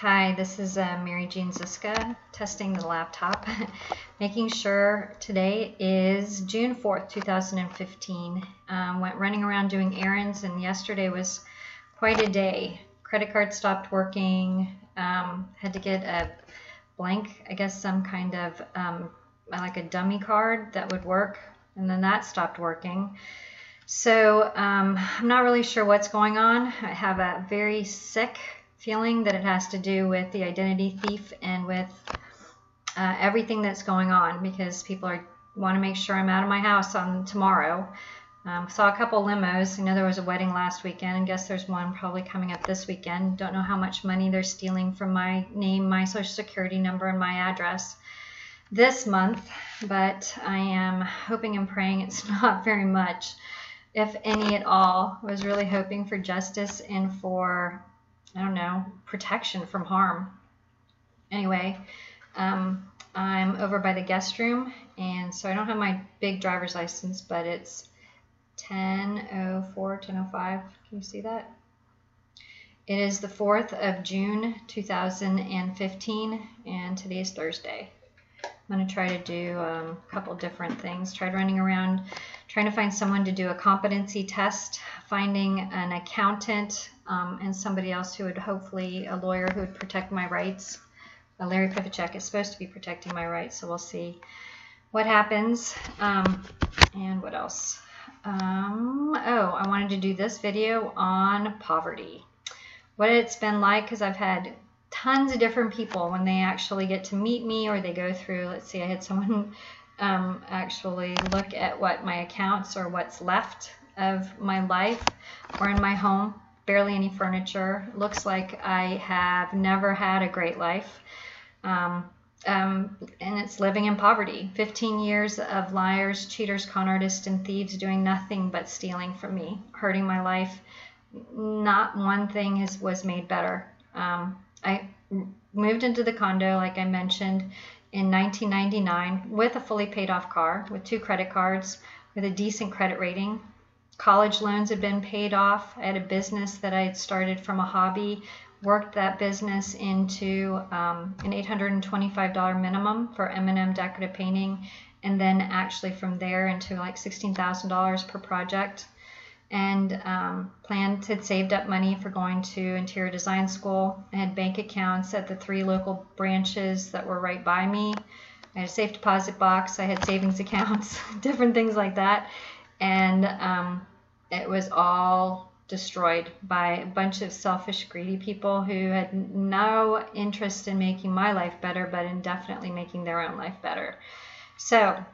Hi, this is Mary Jean Ziska testing the laptop, making sure today is June 4th, 2015. Went running around doing errands, and yesterday was quite a day. Credit card stopped working, had to get a blank, I guess some kind of like a dummy card that would work, and then that stopped working. So I'm not really sure what's going on. I have a very sick feeling that it has to do with the identity thief and with everything that's going on, because people want to make sure I'm out of my house on tomorrow. Saw a couple limos. I know there was a wedding last weekend, and guess there's one probably coming up this weekend. Don't know how much money they're stealing from my name, my social security number, and my address this month, but I am hoping and praying it's not very much, if any at all. I was really hoping for justice and for, I don't know, protection from harm. Anyway, I'm over by the guest room, and so I don't have my big driver's license, but it's 10:04, 10:05. Can you see that? It is the 4th of June, 2015, and today is Thursday. I'm going to try to do a couple different things. Tried running around trying to find someone to do a competency test, finding an accountant, and somebody else who would hopefully, a lawyer who would protect my rights. Larry Pivacek is supposed to be protecting my rights, so we'll see what happens. And what else? Oh, I wanted to do this video on poverty. What it's been like, because I've had tons of different people when they actually get to meet me, or they go through, let's see, I had someone actually look at what my accounts or what's left of my life or in my home. Barely any furniture. Looks like I have never had a great life. And it's living in poverty. 15 years of liars, cheaters, con artists, and thieves doing nothing but stealing from me, hurting my life. Not one thing was made better. I moved into the condo, like I mentioned, in 1999 with a fully paid off car, with 2 credit cards, with a decent credit rating. College loans had been paid off. I had a business that I had started from a hobby, worked that business into an $825 minimum for M&M decorative painting, and then actually from there into like $16,000 per project. And had saved up money for going to interior design school. I had bank accounts at the 3 local branches that were right by me. I had a safe deposit box. I had savings accounts, different things like that. And it was all destroyed by a bunch of selfish, greedy people who had no interest in making my life better, but in definitely making their own life better. So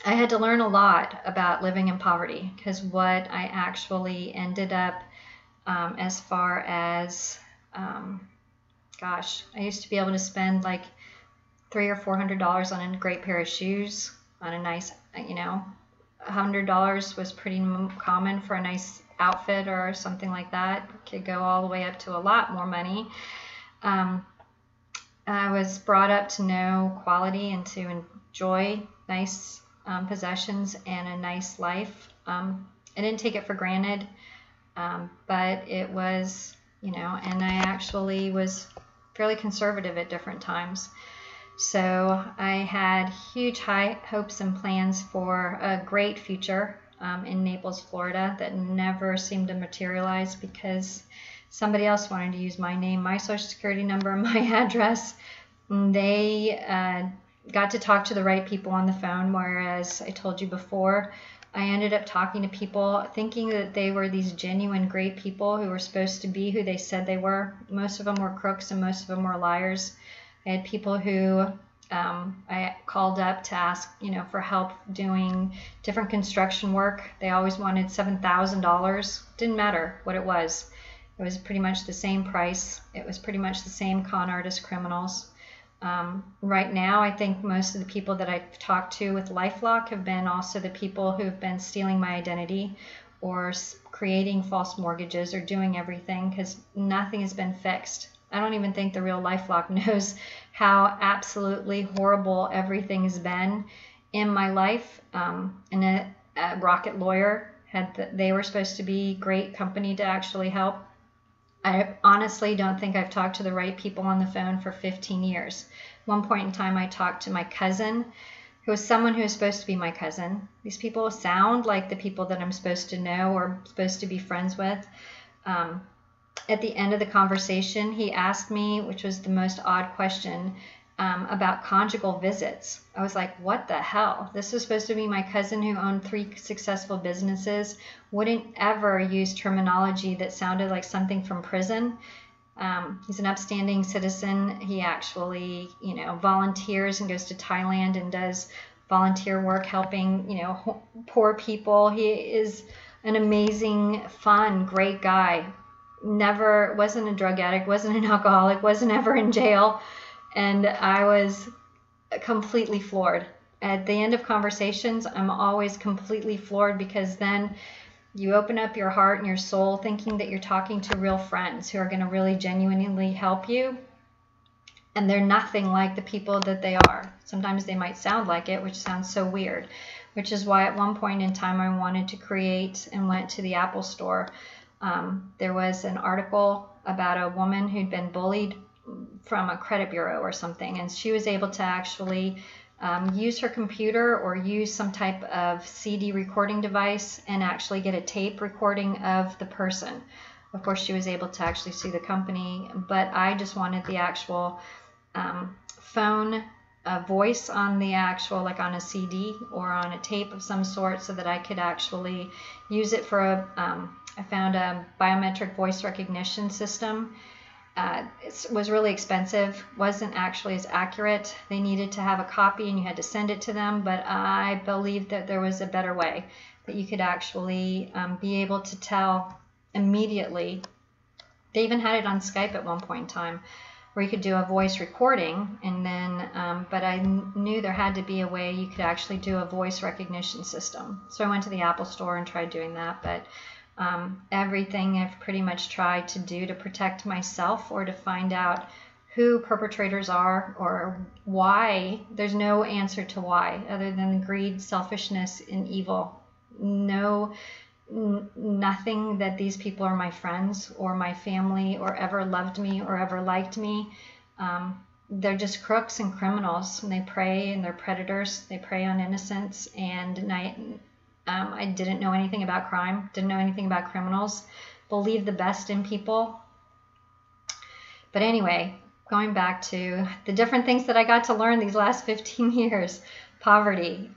I had to learn a lot about living in poverty, because what I actually ended up as far as, gosh, I used to be able to spend like $300 or $400 on a great pair of shoes, on a nice, $100 was pretty common for a nice outfit or something like that. Could go all the way up to a lot more money. I was brought up to know quality and to enjoy nice possessions and a nice life. I didn't take it for granted, but it was, and I actually was fairly conservative at different times. So I had huge high hopes and plans for a great future in Naples, Florida, that never seemed to materialize because somebody else wanted to use my name, my social security number, and my address. They got to talk to the right people on the phone, whereas I told you before, I ended up talking to people thinking that they were these genuine great people who were supposed to be who they said they were. Most of them were crooks and most of them were liars. I had people who I called up to ask, for help doing different construction work. They always wanted $7,000. Didn't matter what it was. It was pretty much the same price. It was pretty much the same con artist criminals. Right now, I think most of the people that I've talked to with LifeLock have been also the people who've been stealing my identity or creating false mortgages or doing everything, because nothing has been fixed. I don't even think the real LifeLock knows how absolutely horrible everything has been in my life. And a Rocket Lawyer they were supposed to be a great company to actually help. I honestly don't think I've talked to the right people on the phone for 15 years. One point in time, I talked to my cousin, who was someone who was supposed to be my cousin. These people sound like the people that I'm supposed to know or supposed to be friends with. At the end of the conversation, he asked me, which was the most odd question, about conjugal visits. I was like, what the hell? This was supposed to be my cousin who owned 3 successful businesses, wouldn't ever use terminology that sounded like something from prison. He's an upstanding citizen. He actually, volunteers and goes to Thailand and does volunteer work helping, poor people. He is an amazing, fun, great guy. Wasn't a drug addict, wasn't an alcoholic, wasn't ever in jail. And I was completely floored. At the end of conversations, I'm always completely floored, because then you open up your heart and your soul thinking that you're talking to real friends who are going to really genuinely help you. And they're nothing like the people that they are. Sometimes they might sound like it, which sounds so weird, which is why at one point in time I wanted to create and went to the Apple Store. There was an article about a woman who'd been bullied from a credit bureau or something, and she was able to actually use her computer or use some type of CD recording device and actually get a tape recording of the person. Of course, she was able to actually sue the company, but I just wanted the actual phone voice on the actual, like on a CD or on a tape of some sort, so that I could actually use it for I found a biometric voice recognition system. It was really expensive, wasn't actually as accurate. They needed to have a copy and you had to send it to them, but I believed that there was a better way, that you could actually be able to tell immediately. They even had it on Skype at one point in time, where you could do a voice recording, and then, but I knew there had to be a way you could actually do a voice recognition system. So I went to the Apple Store and tried doing that, but everything I've pretty much tried to do to protect myself or to find out who perpetrators are or why, there's no answer to why other than greed, selfishness, and evil. Nothing that these people are my friends or my family or ever loved me or ever liked me. They're just crooks and criminals, and they prey, and they're predators. They prey on innocents, and I didn't know anything about crime, didn't know anything about criminals, believed the best in people. But anyway, going back to the different things that I got to learn these last 15 years, poverty.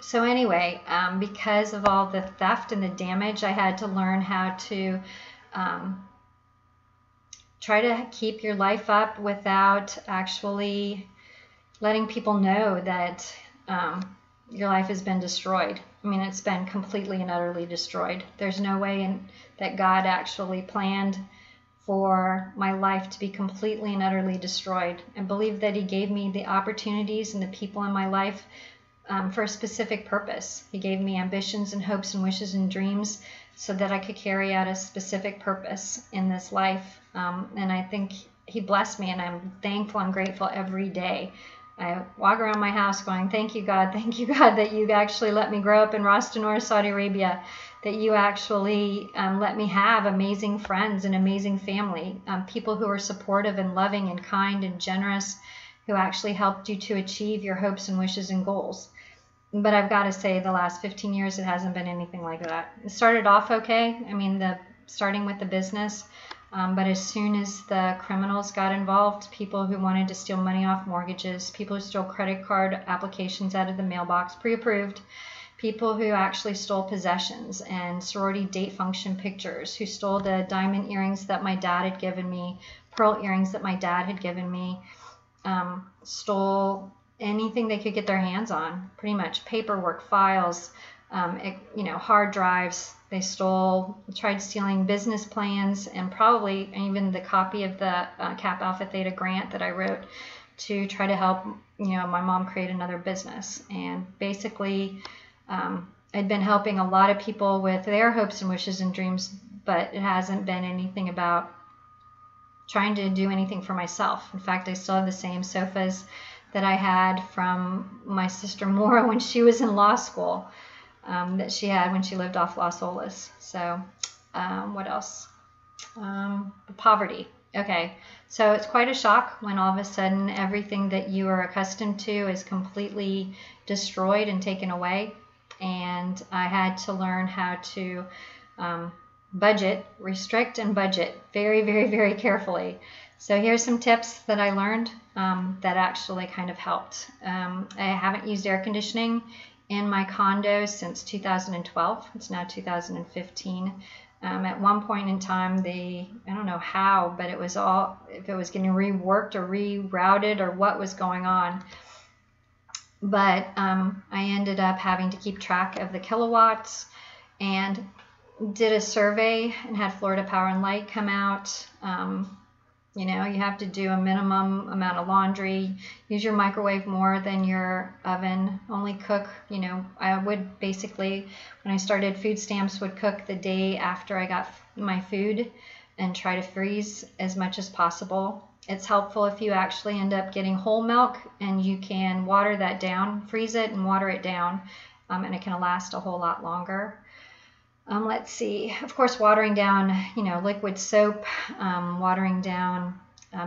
So anyway, because of all the theft and the damage, I had to learn how to try to keep your life up without actually letting people know that your life has been destroyed. I mean, it's been completely and utterly destroyed. There's no way that God actually planned for my life to be completely and utterly destroyed. I believe that He gave me the opportunities and the people in my life for a specific purpose. He gave me ambitions and hopes and wishes and dreams so that I could carry out a specific purpose in this life. And I think He blessed me, and I'm thankful and grateful every day. I walk around my house going, thank you, God, that you actually let me grow up in Ras Tanura, Saudi Arabia, that you actually let me have amazing friends and amazing family, people who are supportive and loving and kind and generous, who actually helped you to achieve your hopes and wishes and goals. But I've got to say, the last 15 years, it hasn't been anything like that. It started off okay. I mean, starting with the business. But as soon as the criminals got involved, people who wanted to steal money off mortgages, people who stole credit card applications out of the mailbox, pre-approved, people who actually stole possessions and sorority date function pictures, who stole the diamond earrings that my dad had given me, pearl earrings that my dad had given me, stole anything they could get their hands on, pretty much paperwork, files, hard drives. They tried stealing business plans, and probably even the copy of the Kappa Alpha Theta grant that I wrote to try to help, my mom create another business. And basically, I'd been helping a lot of people with their hopes and wishes and dreams, but it hasn't been anything about trying to do anything for myself. In fact, I still have the same sofas that I had from my sister Maura when she was in law school. That she had when she lived off Las Olas. So what else? Poverty. Okay, so it's quite a shock when all of a sudden everything that you are accustomed to is completely destroyed and taken away. And I had to learn how to budget, restrict and budget very, very, very carefully. So here's some tips that I learned that actually kind of helped. I haven't used air conditioning in my condo since 2012. It's now 2015. At one point in time, I don't know how, but it was all, if it was getting reworked or rerouted or what was going on. But I ended up having to keep track of the kilowatts and did a survey and had Florida Power and Light come out. You know, you have to do a minimum amount of laundry, use your microwave more than your oven, only cook, you know, I would basically, when I started food stamps, would cook the day after I got my food and try to freeze as much as possible. It's helpful if you actually end up getting whole milk and you can water that down, freeze it and water it down, and it can last a whole lot longer. Let's see, of course, watering down, you know, liquid soap, watering down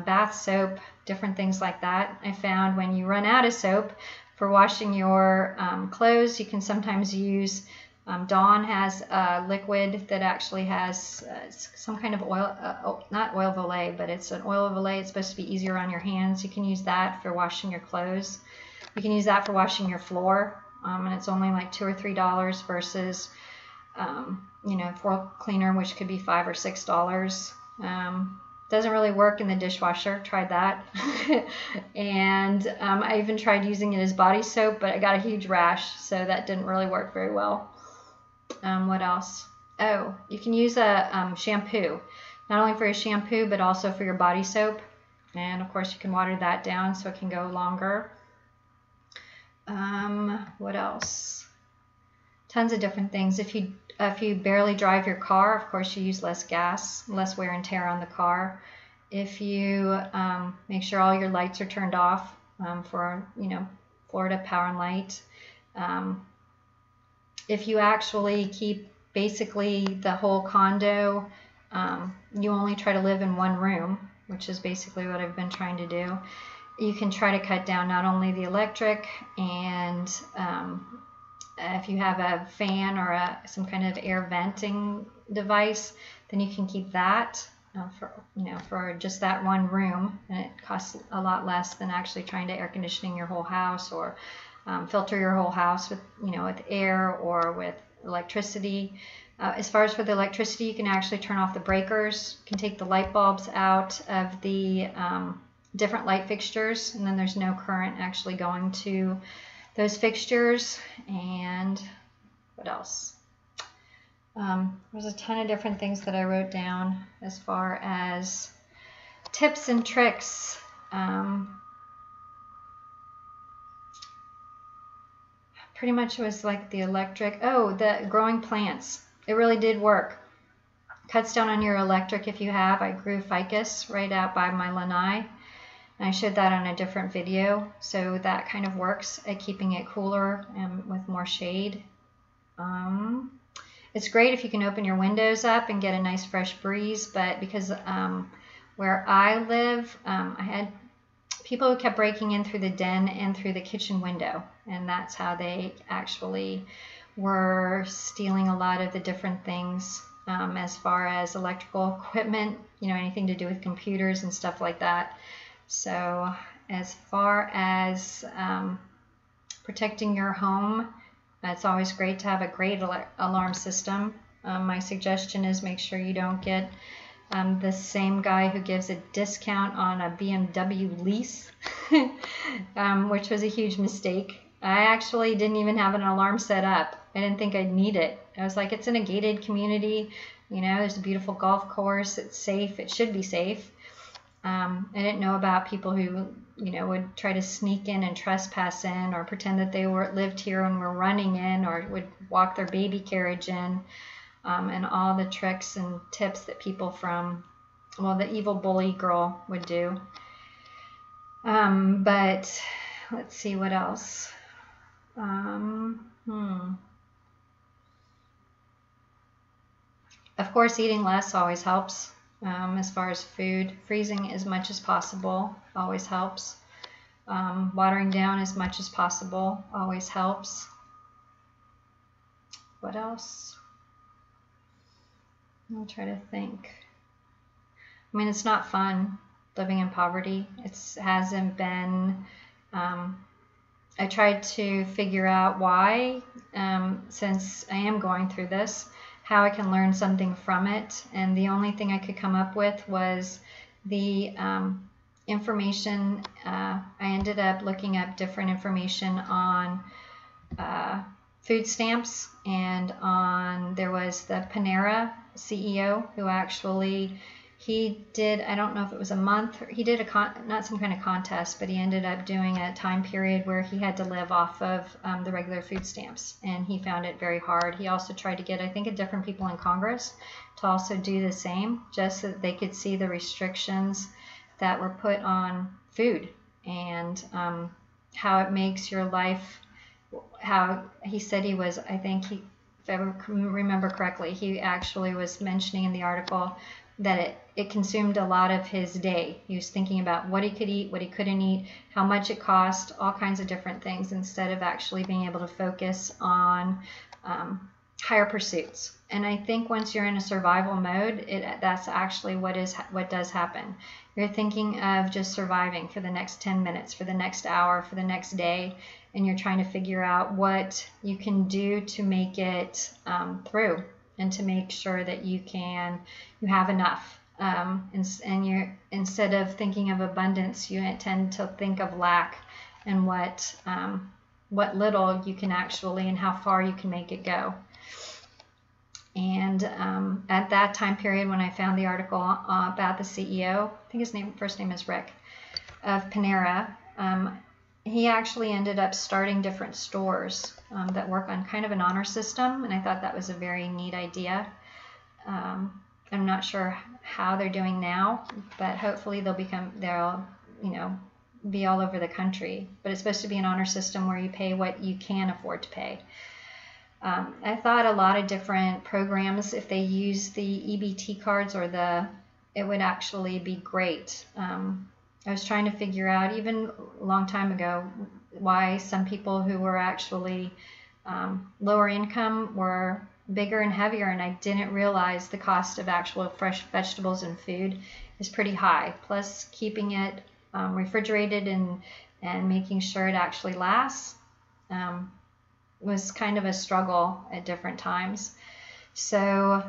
bath soap, different things like that. I found when you run out of soap for washing your clothes, you can sometimes use, Dawn has a liquid that actually has some kind of oil, not oil of Olay, but it's an oil of Olay. It's supposed to be easier on your hands. You can use that for washing your clothes. You can use that for washing your floor, and it's only like $2 or $3 versus you know, floor cleaner, which could be $5 or $6. Doesn't really work in the dishwasher. Tried that. And I even tried using it as body soap, but I got a huge rash, so that didn't really work very well. What else? Oh, you can use a shampoo, not only for your shampoo, but also for your body soap. And of course, you can water that down so it can go longer. What else? Tons of different things. If you barely drive your car, of course you use less gas, less wear and tear on the car. If you make sure all your lights are turned off for, you know, Florida Power and Light. If you actually keep basically the whole condo, you only try to live in one room, which is basically what I've been trying to do. You can try to cut down not only the electric and if you have a fan or some kind of air venting device, then you can keep that for just that one room, and it costs a lot less than actually trying to air conditioning your whole house or filter your whole house with with air or with electricity. As far as for the electricity, you can actually turn off the breakers, you can take the light bulbs out of the different light fixtures, and then there's no current actually going to those fixtures. And what else? There's a ton of different things that I wrote down as far as tips and tricks. Pretty much was like the electric. Oh, the growing plants. It really did work. Cuts down on your electric if you have. I grew ficus right out by my lanai. I showed that on a different video, so that kind of works at keeping it cooler and with more shade. It's great if you can open your windows up and get a nice fresh breeze, but because where I live, I had people who kept breaking in through the den and through the kitchen window, and that's how they actually were stealing a lot of the different things as far as electrical equipment, anything to do with computers and stuff like that. So as far as protecting your home, it's always great to have a great alarm system. My suggestion is make sure you don't get the same guy who gives a discount on a BMW lease, which was a huge mistake. I actually didn't even have an alarm set up. I didn't think I'd need it. I was like, it's in a gated community. There's a beautiful golf course. It's safe. It should be safe. I didn't know about people who, would try to sneak in and trespass in or pretend that they lived here and were running in, or would walk their baby carriage in, and all the tricks and tips that people from, the evil bully girl would do. But let's see what else. Of course, eating less always helps. as far as food. Freezing as much as possible always helps. Watering down as much as possible always helps. What else? I'll try to think. I mean, it's not fun living in poverty. It hasn't been. I tried to figure out why, since I am going through this, how I can learn something from it. And the only thing I could come up with was the information. I ended up looking up different information on food stamps, and there was the Panera CEO who actually, he did, I don't know if it was a month, he did not some kind of contest, but he ended up doing a time period where he had to live off of the regular food stamps, and he found it very hard. He also tried to get, I think, different people in Congress to also do the same, just so that they could see the restrictions that were put on food, and how it makes your life, how he said he was, I think he, if I remember correctly, he actually was mentioning in the article that it consumed a lot of his day. He was thinking about what he could eat, what he couldn't eat, how much it cost, all kinds of different things, instead of actually being able to focus on higher pursuits. And I think once you're in a survival mode, that's actually what does happen. You're thinking of just surviving for the next 10 minutes, for the next hour, for the next day, and you're trying to figure out what you can do to make it through, and to make sure that you have enough. And you're, instead of thinking of abundance, you tend to think of lack, and what little you can actually, and how far you can make it go. And at that time period, when I found the article about the CEO, I think his first name is Rick, of Panera, he actually ended up starting different stores that work on kind of an honor system, and I thought that was a very neat idea. I'm not sure how they're doing now, but hopefully they'll be all over the country. But it's supposed to be an honor system where you pay what you can afford to pay. I thought a lot of different programs, if they use the EBT cards it would actually be great. I was trying to figure out, even a long time ago, why some people who were actually lower income were bigger and heavier, and I didn't realize the cost of actual fresh vegetables and food is pretty high. Plus, keeping it refrigerated and making sure it actually lasts was kind of a struggle at different times. So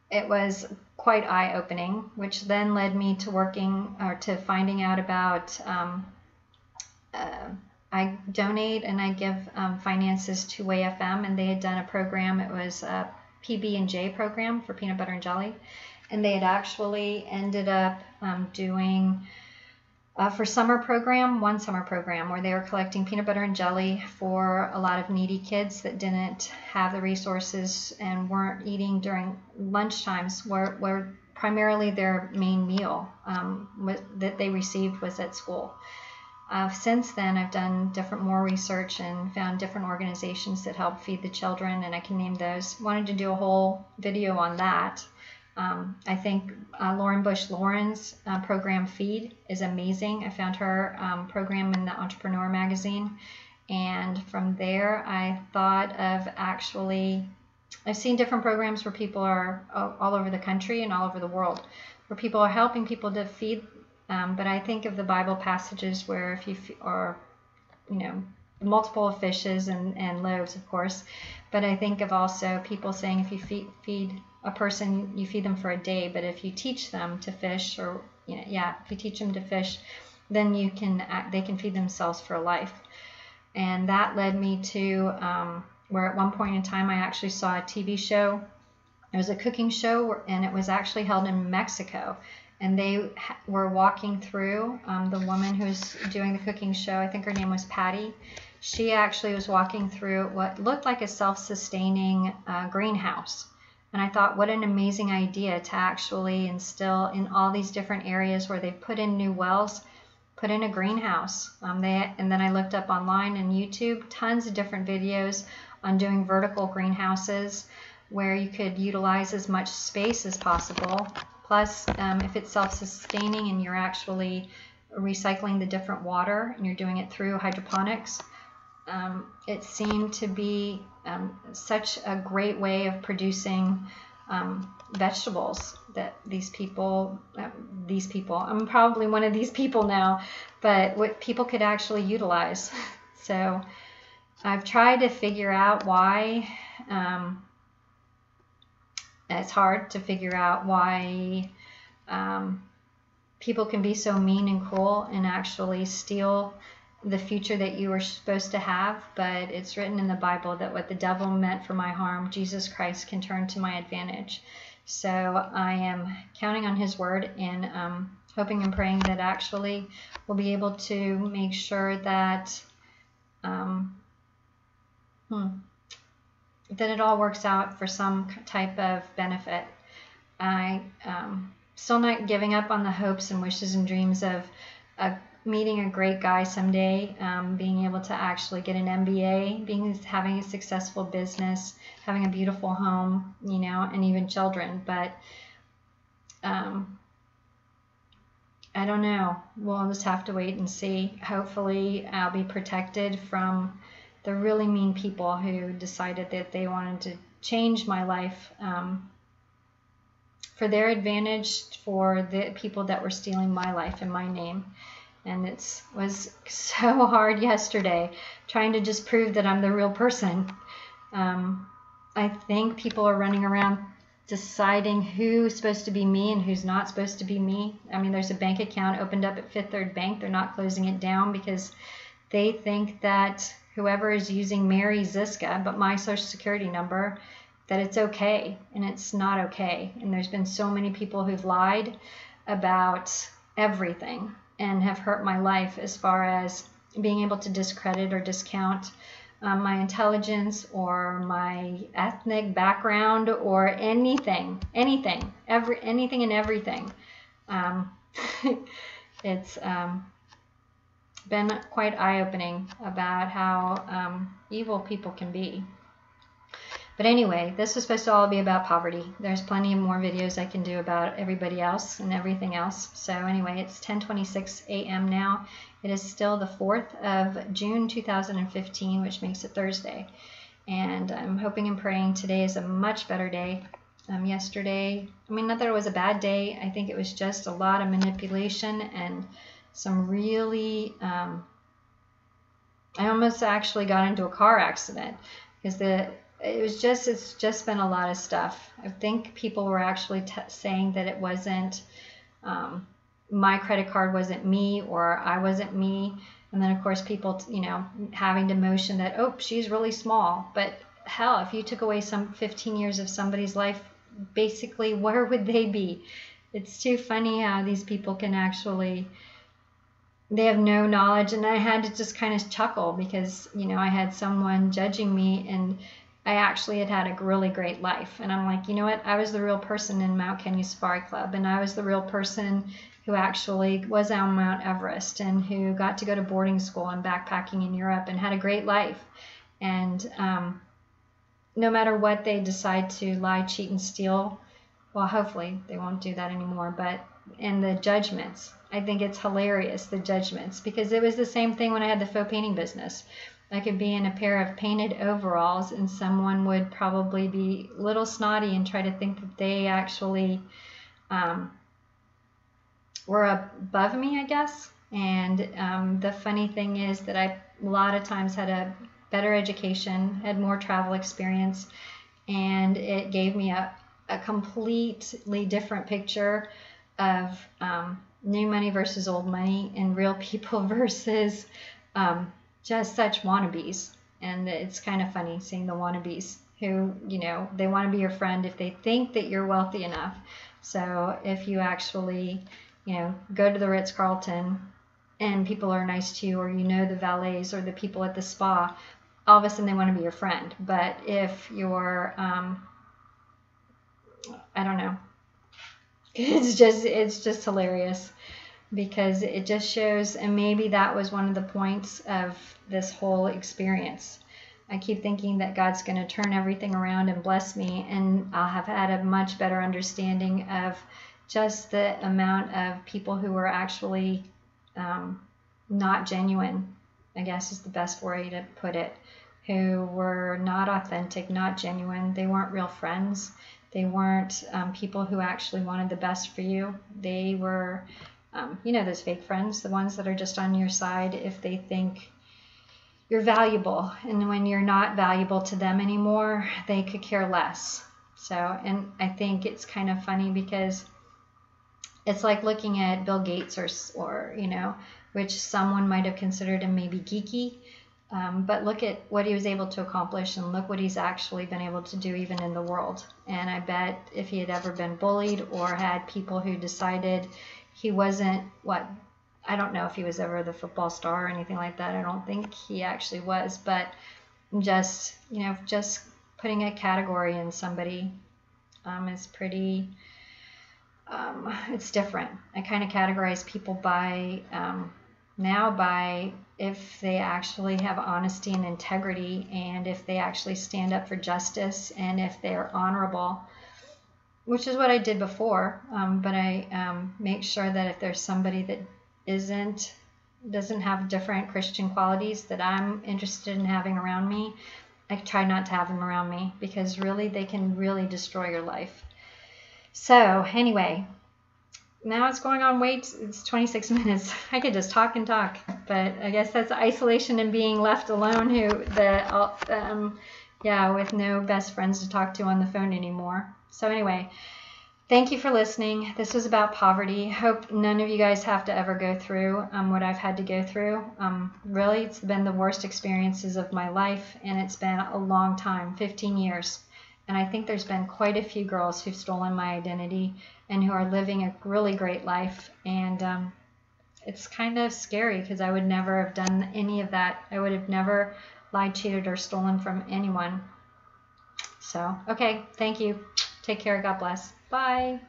it was quite eye-opening, which then led me to finding out about, I donate and I give finances to Way FM, and they had done a program. It was a PB&J program for peanut butter and jelly, and they had actually ended up doing for one summer program where they were collecting peanut butter and jelly for a lot of needy kids that didn't have the resources and weren't eating during lunch times, where primarily their main meal that they received was at school. Since then, I've done more research and found different organizations that help feed the children, and I can name those. Wanted to do a whole video on that. I think Lauren Bush Lauren's program Feed is amazing. I found her program in the Entrepreneur magazine, and from there I thought of I've seen different programs where people are all over the country and all over the world, where people are helping people to feed, but I think of the Bible passages where multiple of fishes and loaves, of course, but I think of also people saying if you feed a person, you feed them for a day, but if you teach them to fish, if you teach them to fish, then they can feed themselves for a life. And that led me to where at one point in time I actually saw a TV show. It was a cooking show, and it was actually held in Mexico, and they were walking through, the woman who was doing the cooking show, I think her name was Patty. She actually was walking through what looked like a self-sustaining greenhouse. And I thought, what an amazing idea to actually instill in all these different areas where they've put in new wells, put in a greenhouse. And then I looked up online and YouTube, tons of different videos on doing vertical greenhouses where you could utilize as much space as possible. Plus, if it's self-sustaining and you're actually recycling the different water and you're doing it through hydroponics, it seemed to be such a great way of producing vegetables that these people, I'm probably one of these people now, but what people could actually utilize. So I've tried to figure out why. It's hard to figure out why people can be so mean and cruel and actually steal the future that you were supposed to have. But it's written in the Bible that what the devil meant for my harm, Jesus Christ can turn to my advantage. So I am counting on his word and hoping and praying that actually we'll be able to make sure that that it all works out for some type of benefit. I still not giving up on the hopes and wishes and dreams of meeting a great guy someday, being able to actually get an MBA, having a successful business, having a beautiful home, you know, and even children. But I don't know. We'll just have to wait and see. Hopefully I'll be protected from the really mean people who decided that they wanted to change my life for their advantage, for the people that were stealing my life and my name. And it was so hard yesterday trying to just prove that I'm the real person. I think people are running around deciding who's supposed to be me and who's not supposed to be me. I mean, there's a bank account opened up at Fifth Third Bank. They're not closing it down because they think that whoever is using Mary Ziska, but my social security number, that it's okay, and it's not okay. And there's been so many people who've lied about everything and have hurt my life as far as being able to discredit or discount my intelligence or my ethnic background or anything and everything. It's been quite eye-opening about how evil people can be. But anyway, this was supposed to all be about poverty. There's plenty of more videos I can do about everybody else and everything else. So anyway, it's 10:26 a.m. now. It is still the 4th of June 2015, which makes it Thursday. And I'm hoping and praying today is a much better day. Yesterday, I mean, not that it was a bad day. I think it was just a lot of manipulation and some really, I almost actually got into a car accident because it's just been a lot of stuff. I think people were actually saying that it wasn't, my credit card wasn't me or I wasn't me. And then of course people, you know, having to motion that, oh, she's really small. But hell, if you took away some 15 years of somebody's life, basically where would they be? It's too funny how these people can actually, they have no knowledge. And I had to just kind of chuckle because, you know, I had someone judging me and I actually had a really great life. And I'm like, you know what? I was the real person in Mount Kenya Safari Club. And I was the real person who actually was on Mount Everest and who got to go to boarding school and backpacking in Europe and had a great life. And no matter what they decide to lie, cheat, and steal, well, hopefully they won't do that anymore. But and the judgments, I think it's hilarious, the judgments, because it was the same thing when I had the faux painting business. I could be in a pair of painted overalls and someone would probably be a little snotty and try to think that they actually were above me, I guess. And the funny thing is that I a lot of times had a better education, had more travel experience, and it gave me a completely different picture of new money versus old money and real people versus just such wannabes. And it's kind of funny seeing the wannabes who, you know, they want to be your friend if they think that you're wealthy enough. So if you actually, you know, go to the Ritz-Carlton and people are nice to you, or you know the valets or the people at the spa, all of a sudden they want to be your friend. But if you're, I don't know, it's just hilarious. Because it just shows, and maybe that was one of the points of this whole experience. I keep thinking that God's going to turn everything around and bless me, and I'll have had a much better understanding of just the amount of people who were actually not genuine, I guess is the best way to put it, who were not authentic, not genuine. They weren't real friends. They weren't people who actually wanted the best for you. They were, you know, those fake friends, the ones that are just on your side if they think you're valuable. And when you're not valuable to them anymore, they could care less. So, and I think it's kind of funny because it's like looking at Bill Gates or you know, which someone might have considered him maybe geeky. But look at what he was able to accomplish, and look what he's actually been able to do even in the world. And I bet if he had ever been bullied or had people who decided he wasn't I don't know if he was ever the football star or anything like that. I don't think he actually was. But just, you know, just putting a category in somebody is pretty, it's different. I kind of categorize people by, now by if they actually have honesty and integrity, and if they actually stand up for justice, and if they're honorable, which is what I did before. But I make sure that if there's somebody that doesn't have different Christian qualities that I'm interested in having around me, I try not to have them around me, because really they can really destroy your life. So anyway, now it's going on it's 26 minutes. I could just talk and talk, but I guess that's isolation and being left alone, with no best friends to talk to on the phone anymore. So anyway, thank you for listening. This was about poverty. Hope none of you guys have to ever go through what I've had to go through. Really, it's been the worst experiences of my life, and it's been a long time, 15 years. And I think there's been quite a few girls who've stolen my identity and who are living a really great life. And it's kind of scary, because I would never have done any of that. I would have never lied, cheated, or stolen from anyone. So, okay, thank you. Take care. God bless. Bye.